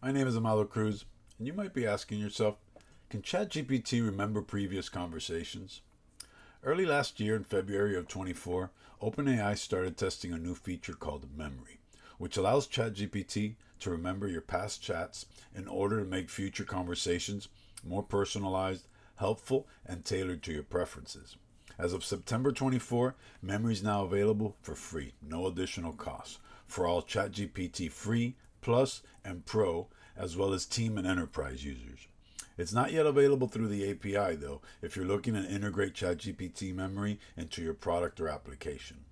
My name is Amado Cruz, and you might be asking yourself, can ChatGPT remember previous conversations? Early last year in February of 24, OpenAI started testing a new feature called Memory, which allows ChatGPT to remember your past chats in order to make future conversations more personalized, helpful, and tailored to your preferences. As of September 24, Memory is now available for free, no additional cost, for all ChatGPT Free, Plus, and Pro, as well as Team and Enterprise users. It's not yet available through the API, though, if you're looking to integrate ChatGPT memory into your product or application.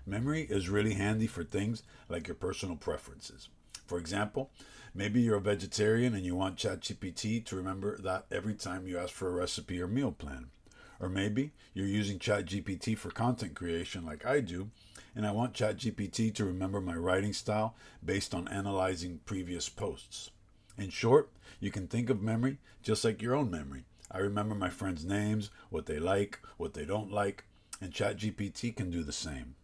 Memory is really handy for things like your personal preferences. For example, maybe you're a vegetarian and you want ChatGPT to remember that every time you ask for a recipe or meal plan. Or maybe you're using ChatGPT for content creation like I do, and I want ChatGPT to remember my writing style based on analyzing previous posts. In short, you can think of memory just like your own memory. I remember my friends' names, what they like, what they don't like, and ChatGPT can do the same.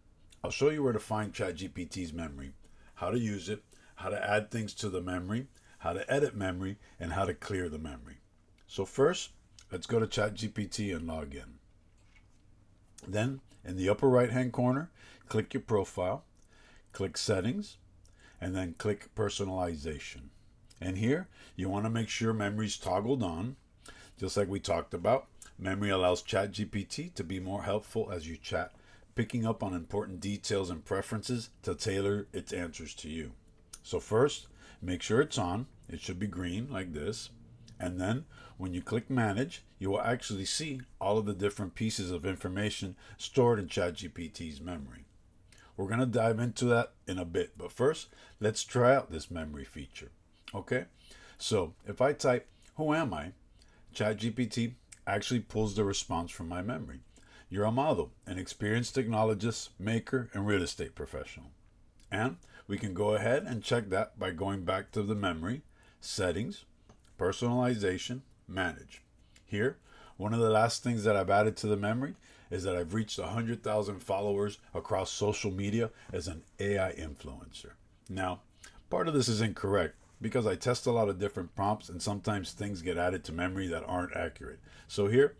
I'll show you where to find ChatGPT's memory, how to use it, how to add things to the memory, how to edit memory, and how to clear the memory. So first, let's go to ChatGPT and log in. Then, in the upper right hand corner, click your profile, click Settings, and then click Personalization. And here, you want to make sure memory's toggled on. Just like we talked about, memory allows ChatGPT to be more helpful as you chat, picking up on important details and preferences to tailor its answers to you. So first, make sure it's on. It should be green like this. And then when you click Manage, you will actually see all of the different pieces of information stored in ChatGPT's memory. We're going to dive into that in a bit, but first, let's try out this memory feature. Okay? So if I type, "Who am I?" ChatGPT actually pulls the response from my memory. You're Amado, an experienced technologist, maker, and real estate professional. And we can go ahead and check that by going back to the memory, Settings, Personalization, Manage. Here, one of the last things that I've added to the memory is that I've reached 100,000 followers across social media as an AI influencer. Now, part of this is incorrect because I test a lot of different prompts and sometimes things get added to memory that aren't accurate. So here,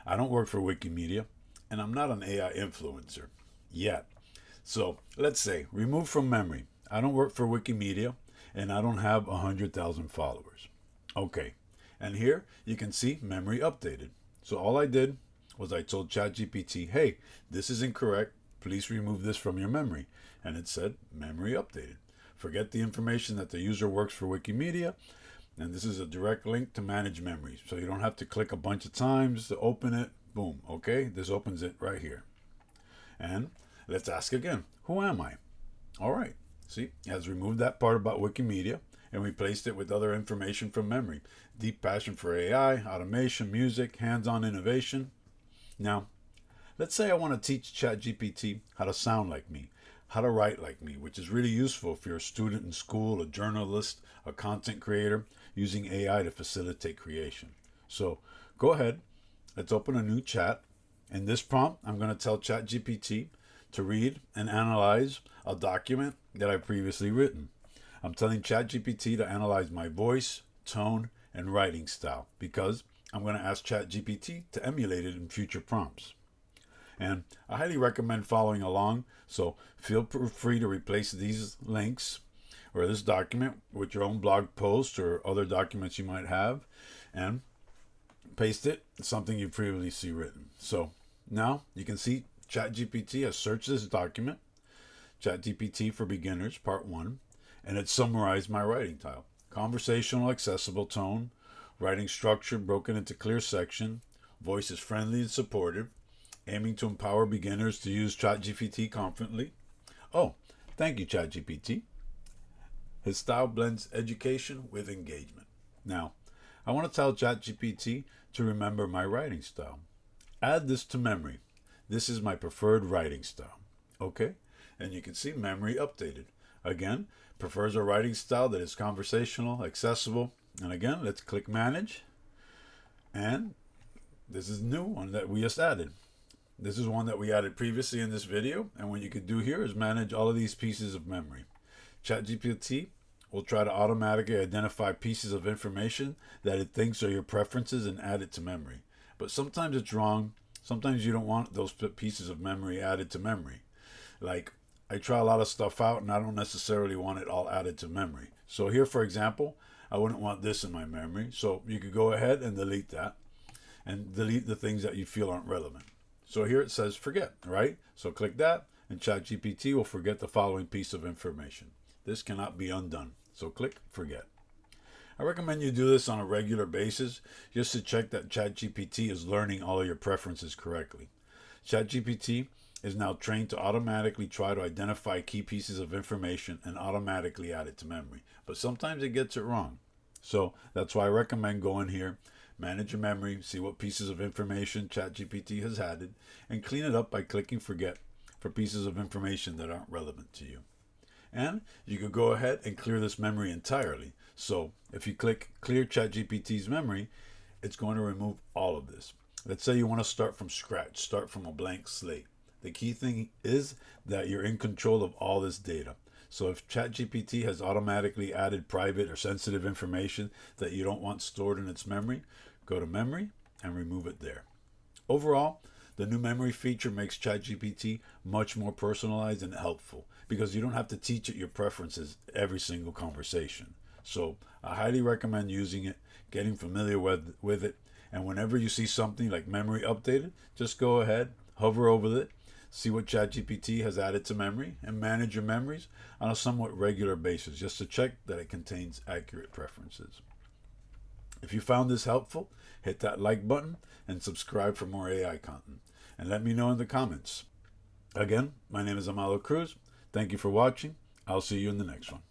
I don't work for Wikimedia and I'm not an AI influencer yet. So let's say, remove from memory, I don't work for Wikimedia and I don't have 100,000 followers. Okay, and here you can see memory updated. So all I did was I told ChatGPT, "Hey, this is incorrect. Please remove this from your memory." And it said memory updated. Forget the information that the user works for Wikimedia. And this is a direct link to manage memories. So you don't have to click a bunch of times to open it. Boom. Okay, this opens it right here. And let's ask again, "Who am I?" All right. See, it has removed that part about Wikimedia and replaced it with other information from memory. Deep passion for AI, automation, music, hands-on innovation. Now, let's say I want to teach ChatGPT how to sound like me, how to write like me, which is really useful if you're a student in school, a journalist, a content creator, using AI to facilitate creation. So go ahead, let's open a new chat. In this prompt, I'm going to tell ChatGPT to read and analyze a document that I've previously written. I'm telling ChatGPT to analyze my voice, tone, and writing style because I'm going to ask ChatGPT to emulate it in future prompts. And I highly recommend following along, so feel free to replace these links or this document with your own blog post or other documents you might have and paste it, something you previously written. So now you can see ChatGPT has searched this document, ChatGPT for Beginners, Part 1, and it summarized my writing style. Conversational, accessible tone, writing structure broken into clear section, voice is friendly and supportive, aiming to empower beginners to use ChatGPT confidently. Oh, thank you, ChatGPT. His style blends education with engagement. Now, I want to tell ChatGPT to remember my writing style. Add this to memory. This is my preferred writing style. Okay? And you can see memory updated. Again, prefers a writing style that is conversational, accessible. And again, let's click Manage. And this is a new one that we just added. This is one that we added previously in this video. And what you could do here is manage all of these pieces of memory. ChatGPT will try to automatically identify pieces of information that it thinks are your preferences and add it to memory. But sometimes it's wrong. Sometimes you don't want those pieces of memory added to memory. Like, I try a lot of stuff out and I don't necessarily want it all added to memory. So here, for example, I wouldn't want this in my memory. So you could go ahead and delete that and delete the things that you feel aren't relevant. So here it says forget, right? So click that and ChatGPT will forget the following piece of information. This cannot be undone. So click forget. I recommend you do this on a regular basis just to check that ChatGPT is learning all of your preferences correctly. ChatGPT is now trained to automatically try to identify key pieces of information and automatically add it to memory. But sometimes it gets it wrong. So that's why I recommend going here, manage your memory, see what pieces of information ChatGPT has added, and clean it up by clicking forget for pieces of information that aren't relevant to you. And you could go ahead and clear this memory entirely. So if you click clear ChatGPT's memory, it's going to remove all of this. Let's say you want to start from scratch, start from a blank slate. The key thing is that you're in control of all this data. So if ChatGPT has automatically added private or sensitive information that you don't want stored in its memory, go to memory and remove it there. Overall, the new memory feature makes ChatGPT much more personalized and helpful because you don't have to teach it your preferences every single conversation. So I highly recommend using it, getting familiar with it, and whenever you see something like memory updated, just go ahead, hover over it, see what ChatGPT has added to memory, and manage your memories on a somewhat regular basis just to check that it contains accurate preferences. If you found this helpful, hit that like button and subscribe for more AI content. And let me know in the comments. Again, my name is Amado Cruz. Thank you for watching. I'll see you in the next one.